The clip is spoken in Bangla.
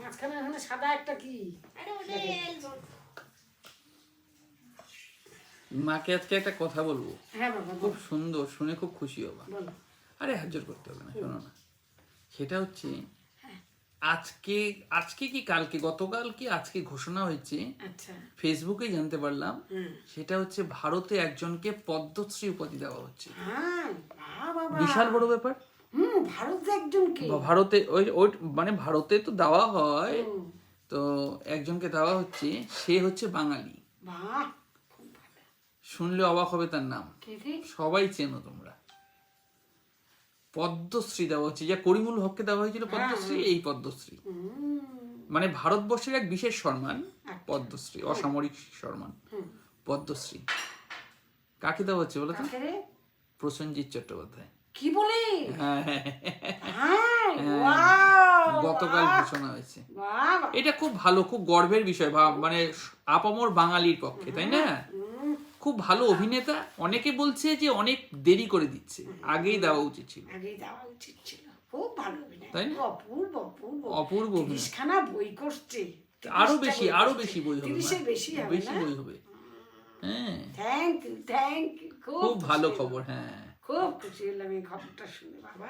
মাঝখানে এখানে সাদা একটা কি? মাকে আজকে একটা কথা বলবো, হ্যাঁ বাবা খুব সুন্দর, শুনে খুব খুশি হবা। বলো। আরে হাজার করতে হবে না, শোনো না। সেটা হচ্ছে আজকে আজকে কি কালকে, গতকাল কি আজকে ঘোষণা হয়েছে, আচ্ছা ফেসবুকে জানতে পারলাম। সেটা হচ্ছে ভারতে একজনকে পদ্মশ্রী উপাধি দেওয়া হচ্ছে। হ্যাঁ বাবা, বিশাল বড় ব্যাপার। ভারত একজনকে, ভারতে ওই ওই মানে ভারতে তো দেওয়া হয়, তো একজনকে দেওয়া হচ্ছে, সে হচ্ছে বাঙালি। বাহ খুব ভালো। শুনলে অবাক হবে তার নাম, কে রে? সবাই চেনো তোমরা। পদ্মশ্রী দেওয়া হচ্ছে, যা করিমুল হককে দেওয়া হয়েছিল পদ্মশ্রী, এই পদ্মশ্রী মানে ভারতবর্ষের এক বিশেষ সম্মান। পদ্মশ্রী অসামরিক সম্মান, পদ্মশ্রী কাকে দেওয়া হচ্ছে বলো তো? কাকে রে? প্রসেনজিৎ চট্টোপাধ্যায়। কি বলে? হ্যাঁ, হ্যাঁ, ওয়াও, গতকাল বাহ, ঘোষণা হয়েছে। বাহ, এটা খুব ভালো, খুব গর্বের বিষয়, মানে আপামর বাঙালির পক্ষে, তাই না? খুব ভালো অভিনেতা। অনেকে বলছে যে অনেক দেরি করে দিচ্ছে, আগেই দেওয়া উচিত ছিল। আগেই দেওয়া উচিত ছিল। খুব ভালো অভিনয়, তাই না? অপূর্ব অপূর্ব অপূর্ব অভিনয়। 30খানা বই করছে, আরো 30টা বেশি, আরো বেশি বই হবে, 30-এর বেশি হবে বেশি না? বই হবে। হ্যাঁ, থ্যাংক ইউ, খুব ভালো খবর। হ্যাঁ, খুব খুশি হলাম এই খবরটা শুনে বাবা।